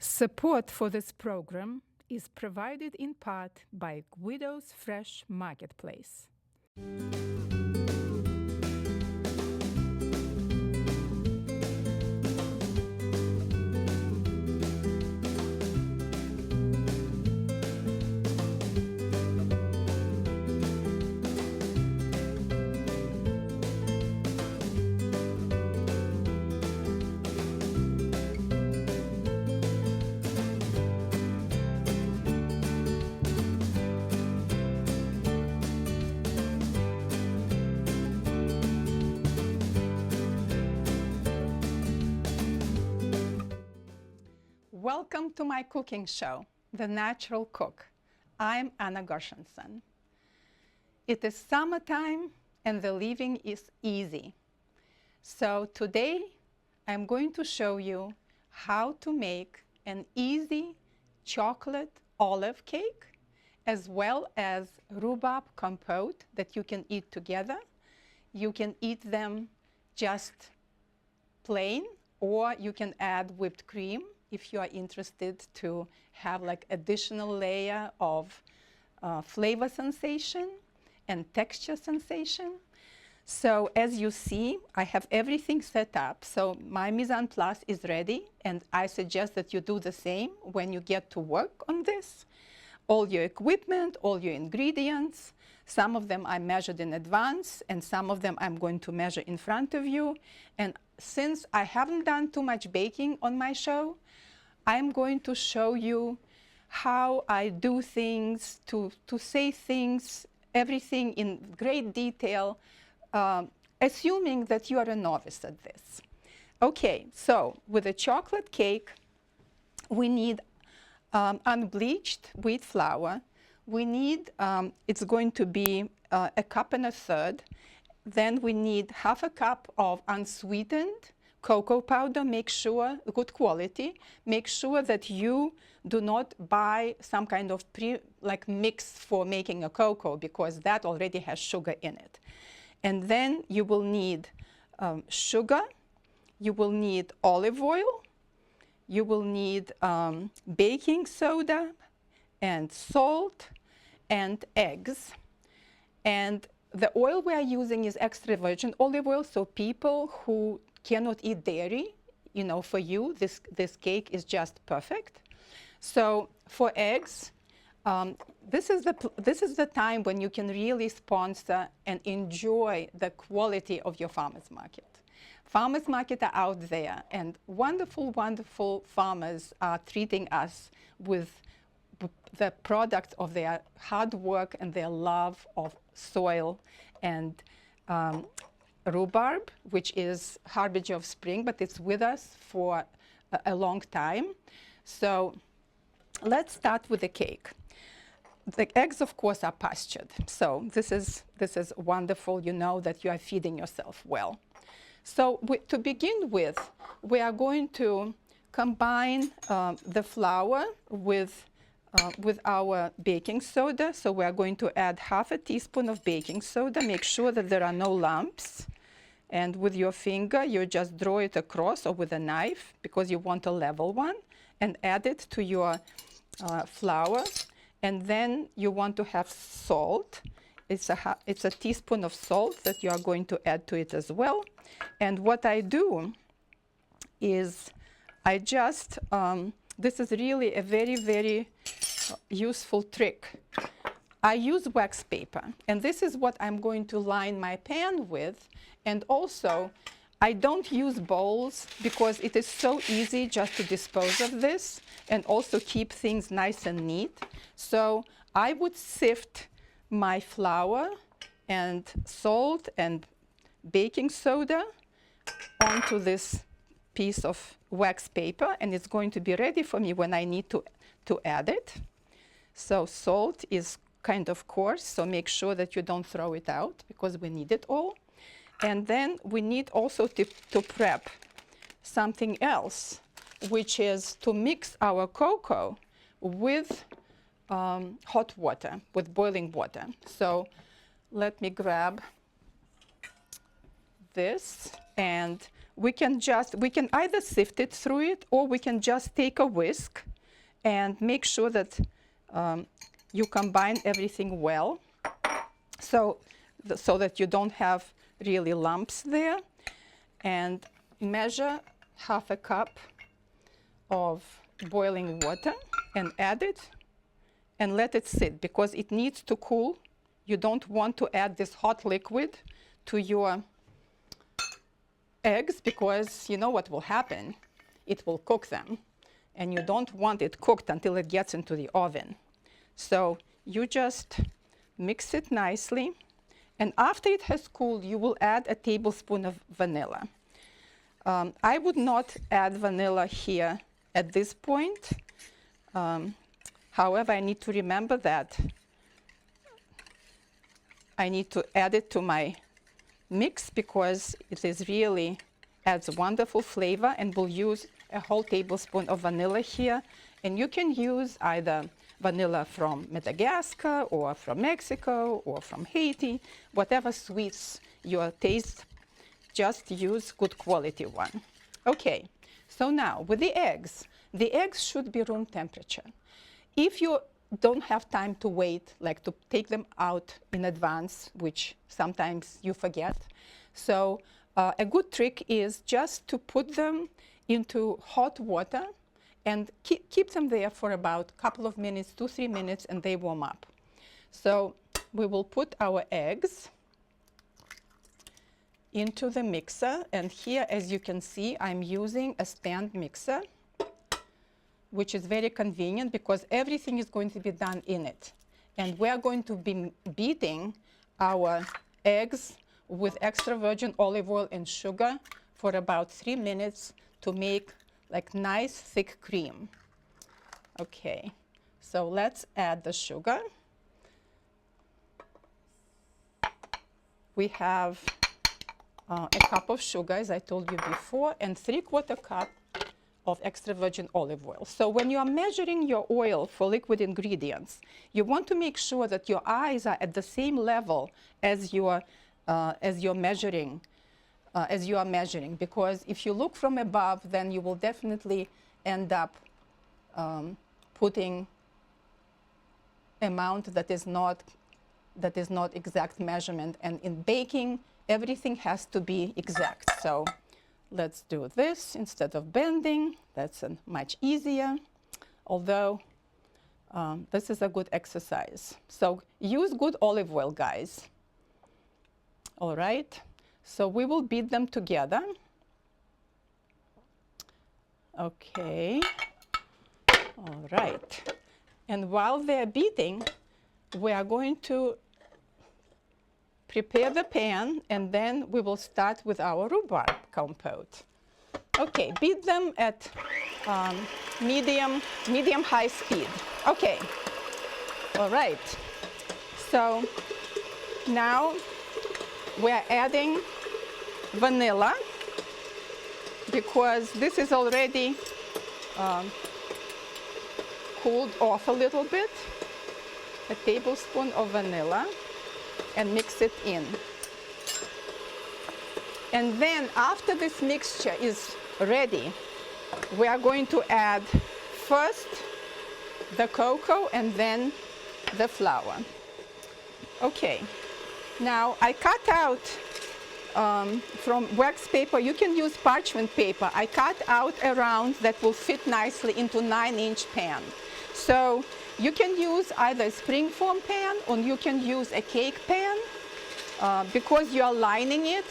Support for this program is provided in part by Guido's Fresh Marketplace. Welcome to my cooking show, The Natural Cook. I'm Anna Gershenson. It is summertime and the living is easy. So today I'm going to show you how to make an easy chocolate olive cake as well as rhubarb compote that you can eat together. You can eat them just plain, or you can add whipped cream if you are interested to have like additional layer of flavor sensation and texture sensation. So as you see, I have everything set up. So my mise en place is ready, and I suggest that you do the same when you get to work on this. All your equipment, all your ingredients. Some of them I measured in advance, and some of them I'm going to measure in front of you. And since I haven't done too much baking on my show, I'm going to show you how I do things, to say things, everything in great detail, assuming that you are a novice at this. Okay, so with a chocolate cake, we need unbleached wheat flour. We need, it's going to be a cup and a third. Then we need half a cup of unsweetened cocoa powder. Make sure, good quality. Make sure that you do not buy some kind of mix for making a cocoa, because that already has sugar in it. And then you will need sugar. You will need olive oil. You will need baking soda and salt and eggs. And the oil we are using is extra virgin olive oil, so people who cannot eat dairy, you know, for you, this cake is just perfect. So for eggs, this is the time when you can really sponsor and enjoy the quality of your farmers market. Farmers market are out there, and wonderful, wonderful farmers are treating us with the product of their hard work and their love of soil and rhubarb, which is harbinger of spring, but it's with us for a long time. So let's start with the cake. The eggs, of course, are pastured. So this is wonderful. You know that you are feeding yourself well. So to begin with, we are going to combine the flour with our baking soda. So we are going to add half a teaspoon of baking soda. Make sure that there are no lumps. And with your finger, you just draw it across, or with a knife, because you want a level one, and add it to your flour. And then you want to have salt. It's a teaspoon of salt that you are going to add to it as well. And what I do is I just, this is really a very, very useful trick. I use wax paper, and this is what I'm going to line my pan with. And also, I don't use bowls because it is so easy just to dispose of this and also keep things nice and neat. So I would sift my flour and salt and baking soda onto this piece of wax paper, and it's going to be ready for me when I need to add it. So salt is kind of coarse, so make sure that you don't throw it out, because we need it all. And then we need also to prep something else, which is to mix our cocoa with hot water, with boiling water. So let me grab this And we can either sift it through it, or we can just take a whisk and make sure that you combine everything well, so that you don't have really lumps there. And measure half a cup of boiling water and add it and let it sit, because it needs to cool. You don't want to add this hot liquid to your eggs, because you know what will happen. It will cook them, and you don't want it cooked until it gets into the oven. So you just mix it nicely, and after it has cooled, you will add a tablespoon of vanilla. I would not add vanilla here at this point. However, I need to remember that I need to add it to my mix, because it is really adds wonderful flavor, and we'll use a whole tablespoon of vanilla here. And you can use either vanilla from Madagascar or from Mexico or from Haiti, whatever sweets your taste, just use good quality one. Okay, so now with the eggs should be room temperature. If you don't have time to wait, like to take them out in advance, which sometimes you forget, so a good trick is just to put them into hot water and keep them there for about a couple of minutes, 2-3 minutes, and they warm up. So we will put our eggs into the mixer, and here, as you can see, I'm using a stand mixer, which is very convenient because everything is going to be done in it. And we're going to be beating our eggs with extra virgin olive oil and sugar for about 3 minutes to make like nice thick cream. Okay, so let's add the sugar. We have a cup of sugar, as I told you before, and 3/4 cup of extra virgin olive oil. So when you are measuring your oil for liquid ingredients, you want to make sure that your eyes are at the same level as you are measuring, because if you look from above, then you will definitely end up putting amount that is not exact measurement. And in baking, everything has to be exact. So let's do this instead of bending. That's much easier, although this is a good exercise. So use good olive oil, guys. All right, so we will beat them together. Okay, all right. And while they're beating, we are going to prepare the pan, and then we will start with our rhubarb compote. Okay, beat them at medium-high speed. Okay, all right. So now we're adding vanilla, because this is already cooled off a little bit. A tablespoon of vanilla, and mix it in. And then after this mixture is ready, we are going to add first the cocoa and then the flour. Okay, now I cut out from wax paper. You can use parchment paper. I cut out a round that will fit nicely into 9-inch pan. So you can use either a springform pan, or you can use a cake pan, because you are lining it,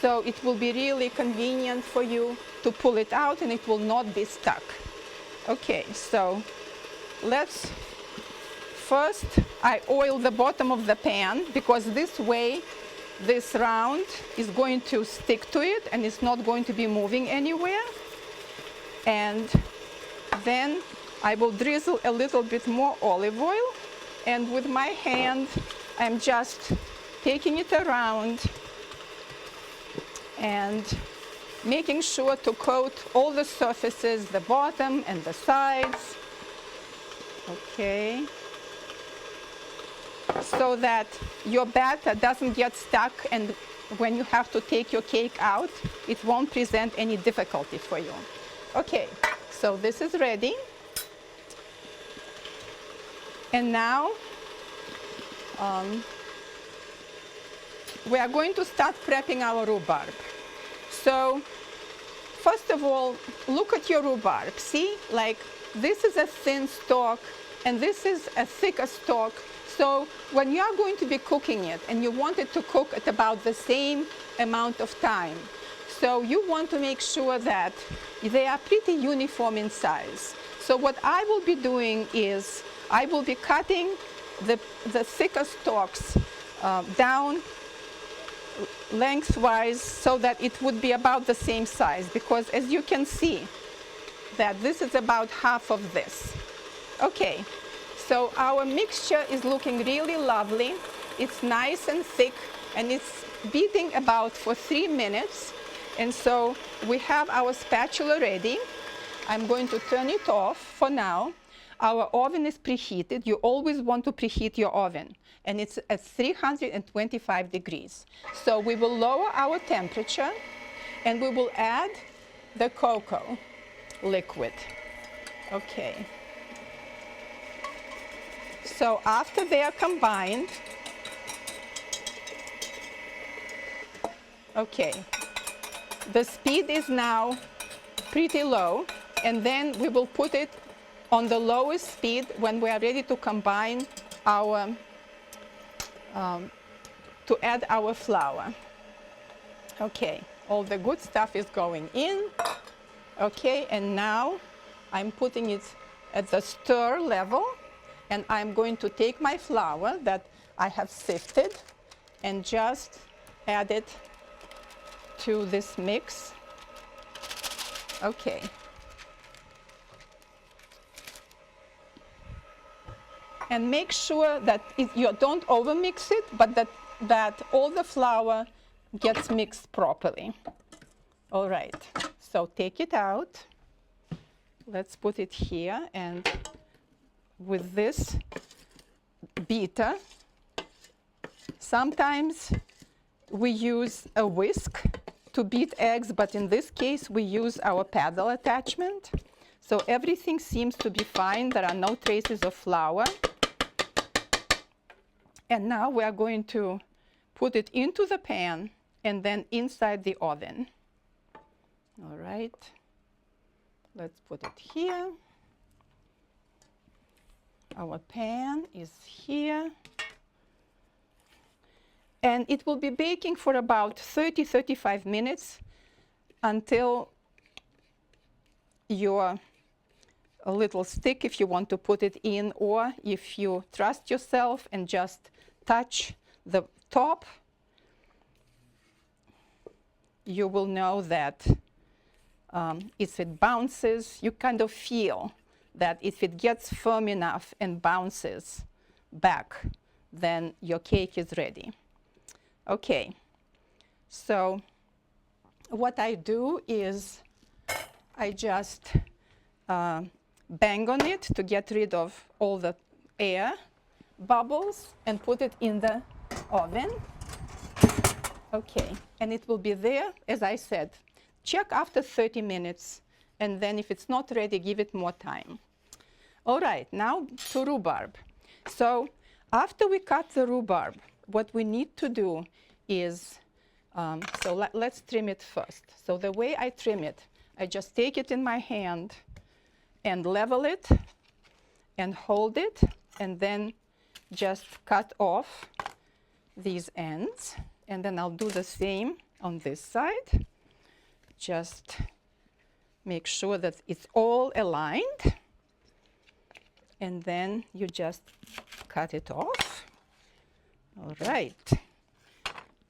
so it will be really convenient for you to pull it out and it will not be stuck. Okay, so let's first, I oil the bottom of the pan, because this way this round is going to stick to it and it's not going to be moving anywhere. And then I will drizzle a little bit more olive oil, and with my hand, I'm just taking it around and making sure to coat all the surfaces, the bottom and the sides. Okay. So that your batter doesn't get stuck and when you have to take your cake out, it won't present any difficulty for you. Okay, so this is ready. And now we are going to start prepping our rhubarb. So first of all, look at your rhubarb. See, like this is a thin stalk and this is a thicker stalk. So when you are going to be cooking it and you want it to cook at about the same amount of time, so you want to make sure that they are pretty uniform in size. So what I will be doing is I will be cutting the thicker stalks down lengthwise so that it would be about the same size, because as you can see that this is about half of this. Okay, so our mixture is looking really lovely. It's nice and thick and it's beating about for 3 minutes. And so we have our spatula ready. I'm going to turn it off for now. Our oven is preheated. You always want to preheat your oven, and it's at 325 degrees. So we will lower our temperature and we will add the cocoa liquid. Okay. So after they are combined, okay, the speed is now pretty low, and then we will put it on the lowest speed when we are ready to combine our, to add our flour. Okay, all the good stuff is going in. Okay, and now I'm putting it at the stir level, and I'm going to take my flour that I have sifted and just add it to this mix. Okay. And make sure that you don't overmix it, but that all the flour gets mixed properly. All right, so take it out. Let's put it here, and with this beater, sometimes we use a whisk to beat eggs, but in this case we use our paddle attachment. So everything seems to be fine. There are no traces of flour. And now we are going to put it into the pan and then inside the oven. All right, let's put it here. Our pan is here. And it will be baking for about 30-35 minutes until your a little stick, if you want to put it in, or if you trust yourself and just touch the top, you will know that if it bounces, you kind of feel that if it gets firm enough and bounces back, then your cake is ready. Okay, so what I do is I just bang on it to get rid of all the air bubbles and put it in the oven. Okay, and it will be there, as I said. Check after 30 minutes, and then if it's not ready, give it more time. All right, now to rhubarb. So after we cut the rhubarb, what we need to do is, let's trim it first. So the way I trim it, I just take it in my hand and level it and hold it, and then just cut off these ends. And then I'll do the same on this side. Just make sure that it's all aligned. And then you just cut it off. All right.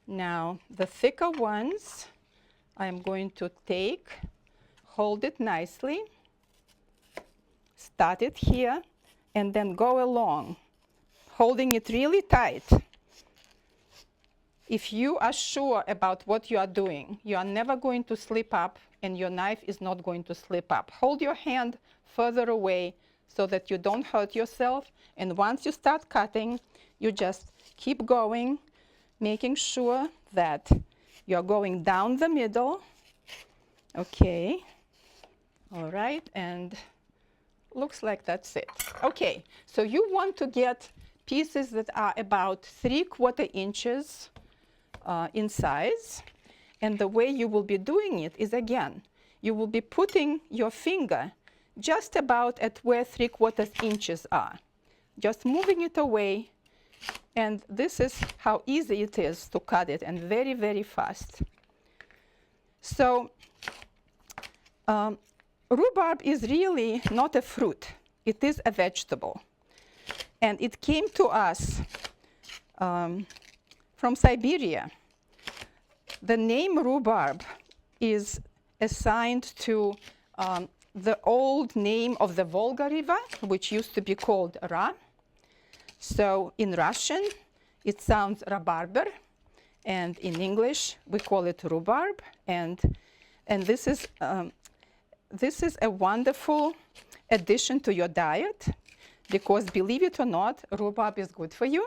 Now, the thicker ones, I'm going to take, hold it nicely, start it here, and then go along, holding it really tight. If you are sure about what you are doing, you are never going to slip up, and your knife is not going to slip up. Hold your hand further away so that you don't hurt yourself. And once you start cutting, you just keep going, making sure that You're going down the middle. Okay. All right, and looks like that's it. Okay, so you want to get pieces that are about 3/4 inches in size. And the way you will be doing it is, again, you will be putting your finger just about at where 3/4 inches are. Just moving it away. And this is how easy it is to cut it, and very, very fast. So rhubarb is really not a fruit. It is a vegetable. And it came to us from Siberia. The name rhubarb is assigned to the old name of the Volga River, which used to be called Ra. So in Russian, it sounds rabarber, and in English, we call it rhubarb. And this is a wonderful addition to your diet, because believe it or not, rhubarb is good for you.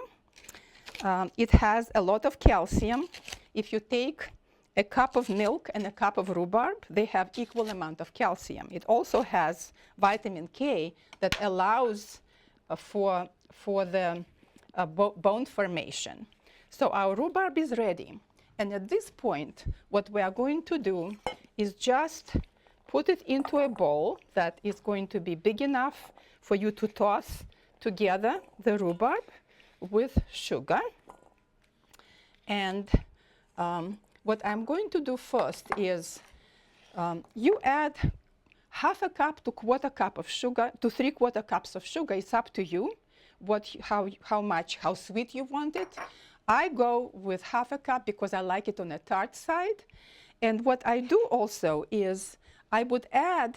It has a lot of calcium. If you take a cup of milk and a cup of rhubarb, they have equal amount of calcium. It also has vitamin K that allows for the bone formation. So our rhubarb is ready. And at this point, what we are going to do is just put it into a bowl that is going to be big enough for you to toss together the rhubarb with sugar. And what I'm going to do first is you add 1/2 cup to 1/4 cup of sugar to 3/4 cups of sugar. It's up to you how sweet you want it. I go with 1/2 cup because I like it on a tart side. And what I do also is I would add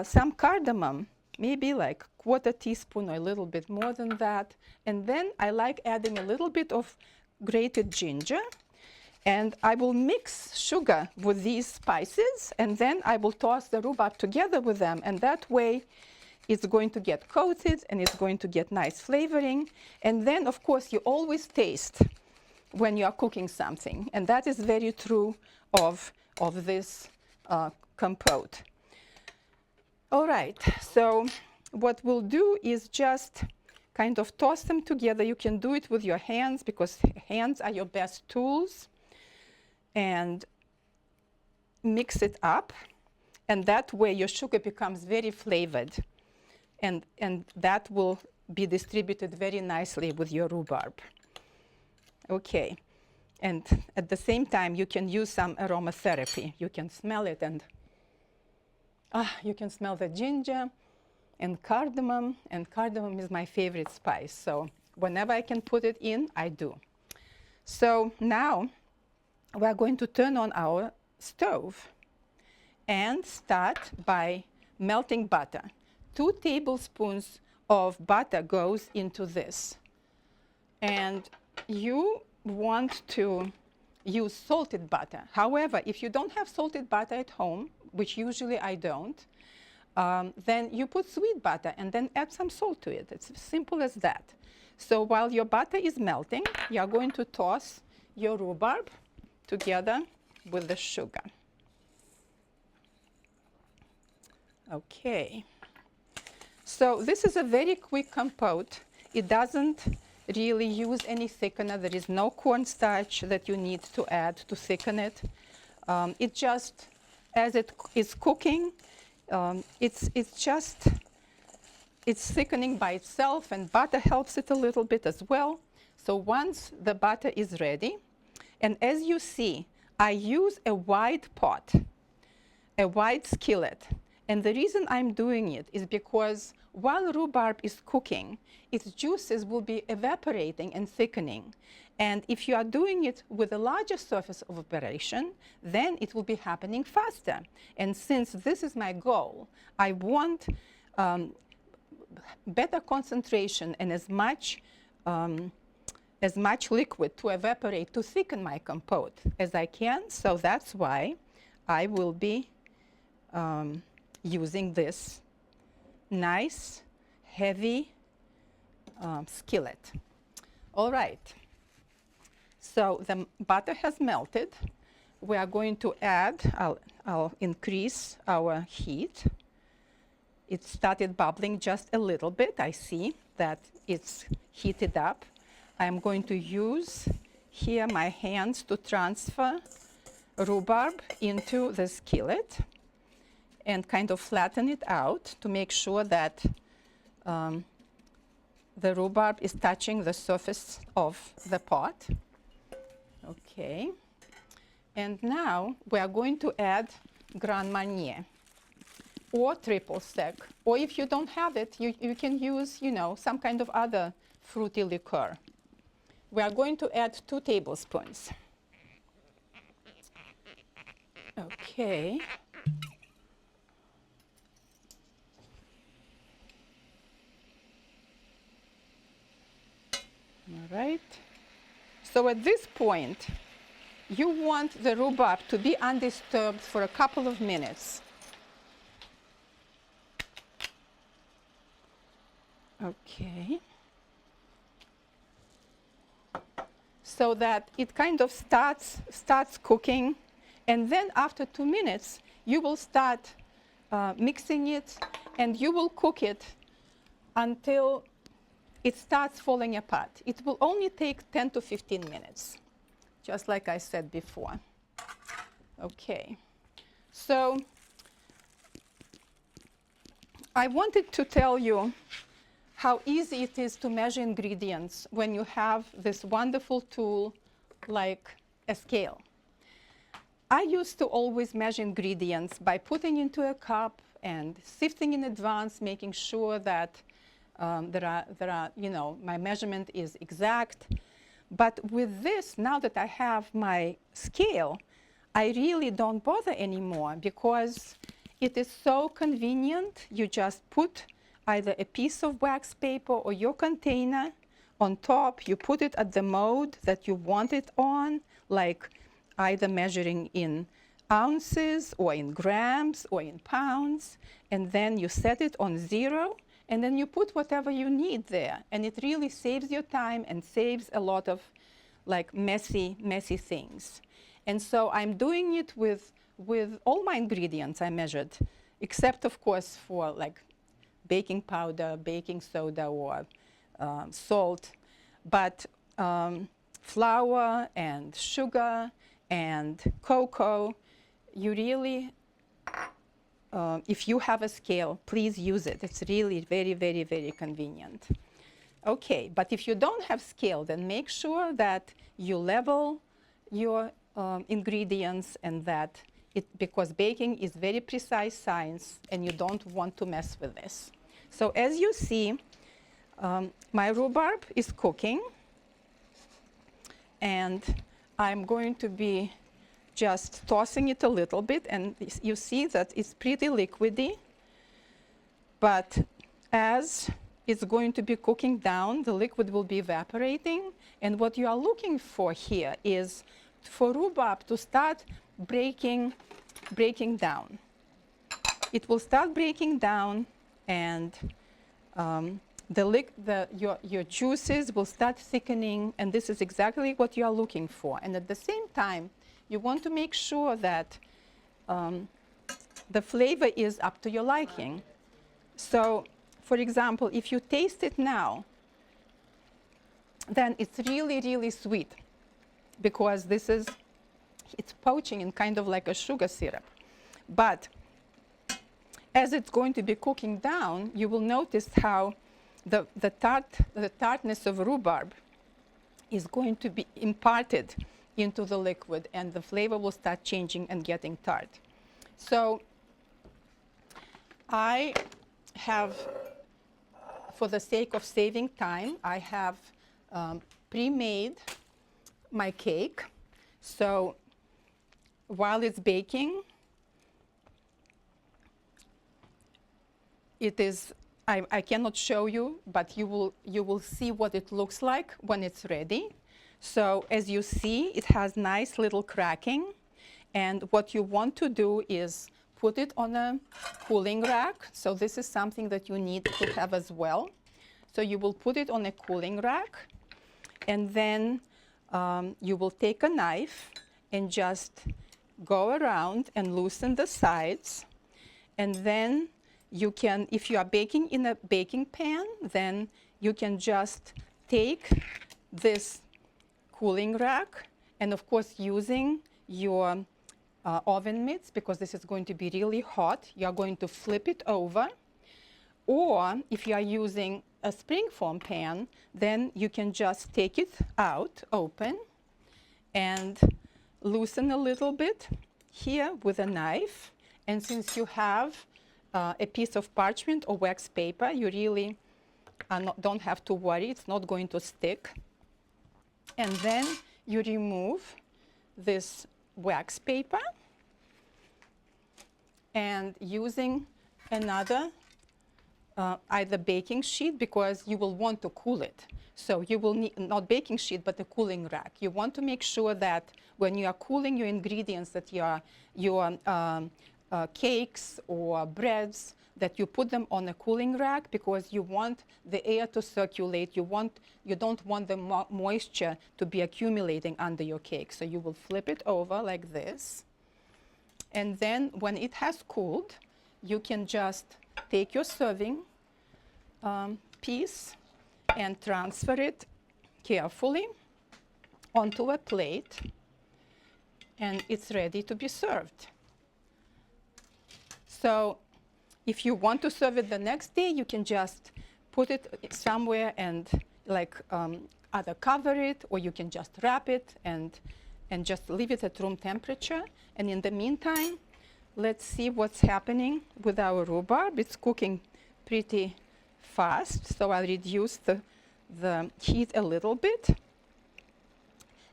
some cardamom, maybe like 1/4 teaspoon or a little bit more than that. And then I like adding a little bit of grated ginger. And I will mix sugar with these spices, and then I will toss the rhubarb together with them. And that way, it's going to get coated, and it's going to get nice flavoring. And then, of course, you always taste when you are cooking something. And that is very true of this compote. All right, so what we'll do is just kind of toss them together. You can do it with your hands, because hands are your best tools. And mix it up. And that way, your sugar becomes very flavored. And that will be distributed very nicely with your rhubarb. Okay. And at the same time, you can use some aromatherapy. You can smell it, and you can smell the ginger and cardamom. And cardamom is my favorite spice. So whenever I can put it in, I do. So now we are going to turn on our stove and start by melting butter. 2 tablespoons of butter goes into this. And you want to use salted butter. However, if you don't have salted butter at home, which usually I don't, then you put sweet butter and then add some salt to it. It's as simple as that. So while your butter is melting, you're going to toss your rhubarb together with the sugar. Okay. So this is a very quick compote. It doesn't really use any thickener. There is no cornstarch that you need to add to thicken it. It just, as it is cooking, it's thickening by itself, and butter helps it a little bit as well. So once the butter is ready, and as you see, I use a wide pot, a wide skillet. And the reason I'm doing it is because while rhubarb is cooking, its juices will be evaporating and thickening. And if you are doing it with a larger surface of operation, then it will be happening faster. And since this is my goal, I want better concentration and as much liquid to evaporate to thicken my compote as I can. So that's why I will be using this nice, heavy skillet. All right. So the butter has melted. we are going to add, I'll increase our heat. It started bubbling just a little bit. I see that it's heated up. I'm going to use here my hands to transfer rhubarb into the skillet and kind of flatten it out to make sure that the rhubarb is touching the surface of the pot. Okay. And now we are going to add Grand Marnier or triple sec. Or if you don't have it, you can use, some kind of other fruity liqueur. We are going to add 2 tablespoons. Okay. All right. So at this point, you want the rhubarb to be undisturbed for a couple of minutes. Okay. So that it kind of starts cooking, and then after 2 minutes, you will start mixing it, and you will cook it until it starts falling apart. It will only take 10 to 15 minutes, just like I said before. Okay. So I wanted to tell you how easy it is to measure ingredients when you have this wonderful tool like a scale. I used to always measure ingredients by putting into a cup and sifting in advance, making sure that my measurement is exact. But with this, now that I have my scale, I really don't bother anymore because it is so convenient. You just put either a piece of wax paper or your container on top. You put it at the mode that you want it on, like either measuring in ounces or in grams or in pounds, and then you set it on 0, and then you put whatever you need there. And it really saves your time and saves a lot of like messy things. And so I'm doing it with all my ingredients I measured, except of course for like baking powder, baking soda, or salt. But flour and sugar and cocoa, you really, if you have a scale, please use it. It's really very, very, very convenient. Okay, but if you don't have scale, then make sure that you level your ingredients, and that because baking is very precise science, and you don't want to mess with this. So as you see, my rhubarb is cooking, and I'm going to be just tossing it a little bit, and you see that it's pretty liquidy. But as it's going to be cooking down, the liquid will be evaporating, and what you are looking for here is for rhubarb to start breaking down. It will start breaking down, and your juices will start thickening, and this is exactly what you are looking for. And at the same time, you want to make sure that the flavor is up to your liking. So, for example, if you taste it now, then it's really, really sweet, because it's poaching in kind of like a sugar syrup. But as it's going to be cooking down, you will notice how the tartness of rhubarb is going to be imparted into the liquid, and the flavor will start changing and getting tart. So I have, for the sake of saving time, I have pre-made my cake. So while it's baking, I cannot show you, but you will see what it looks like when it's ready. So as you see, it has nice little cracking. And what you want to do is put it on a cooling rack. So this is something that you need to have as well. So you will put it on a cooling rack, and then you will take a knife and just go around and loosen the sides. And then you can, if you are baking in a baking pan, then you can just take this cooling rack, and of course using your oven mitts, because this is going to be really hot, you are going to flip it over. Or if you are using a springform pan, then you can just take it out, open, and loosen a little bit here with a knife. And since you have a piece of parchment or wax paper, you really don't have to worry, it's not going to stick. And then you remove this wax paper, and using another either baking sheet, because you will want to cool it. So you will need not baking sheet, but a cooling rack. You want to make sure that when you are cooling your ingredients, that your cakes or breads, that you put them on a cooling rack, because you want the air to circulate. You don't want the moisture to be accumulating under your cake. So you will flip it over like this. And then when it has cooled, you can just take your serving piece and transfer it carefully onto a plate, and it's ready to be served. So if you want to serve it the next day, you can just put it somewhere and either cover it, or you can just wrap it and just leave it at room temperature. And in the meantime, let's see what's happening with our rhubarb. It's cooking pretty fast, so I'll reduce the heat a little bit.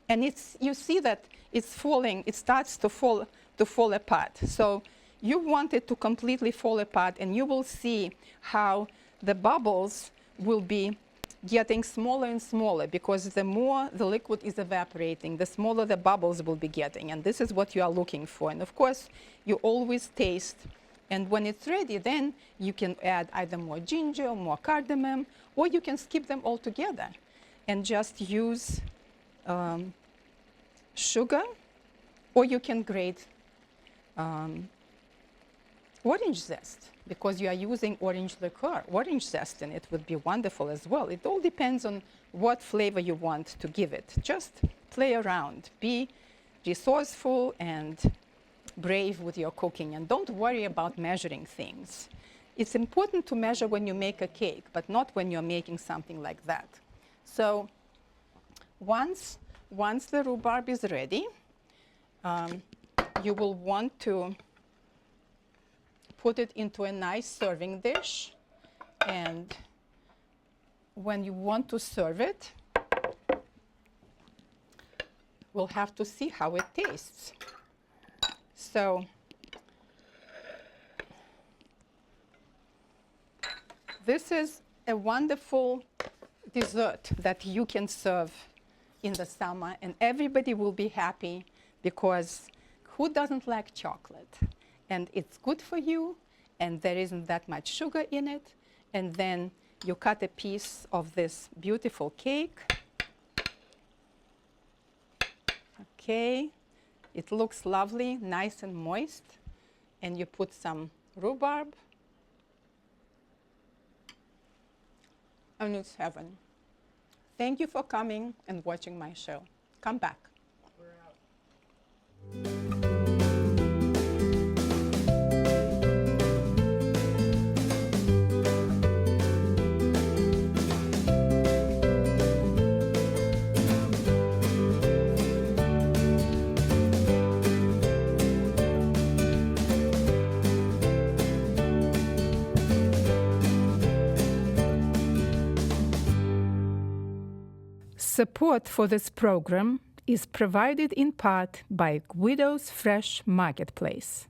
And you see that it's falling, it starts to fall apart. So you want it to completely fall apart, and you will see how the bubbles will be getting smaller and smaller, because the more the liquid is evaporating, the smaller the bubbles will be getting. And this is what you are looking for. And of course, you always taste. And when it's ready, then you can add either more ginger or more cardamom, or you can skip them all together and just use sugar, or you can grate orange zest, because you are using orange liqueur. Orange zest in it would be wonderful as well. It all depends on what flavor you want to give it. Just play around. Be resourceful and brave with your cooking, and don't worry about measuring things. It's important to measure when you make a cake, but not when you're making something like that. So once the rhubarb is ready, you will want to put it into a nice serving dish. And when you want to serve it, we'll have to see how it tastes. So this is a wonderful dessert that you can serve in the summer, and everybody will be happy, because who doesn't like chocolate? And it's good for you, and there isn't that much sugar in it. And then you cut a piece of this beautiful cake. Okay, it looks lovely, nice and moist. And you put some rhubarb, and it's heaven. Thank you for coming and watching my show. Come back. We're out. Support for this program is provided in part by Guido's Fresh Marketplace.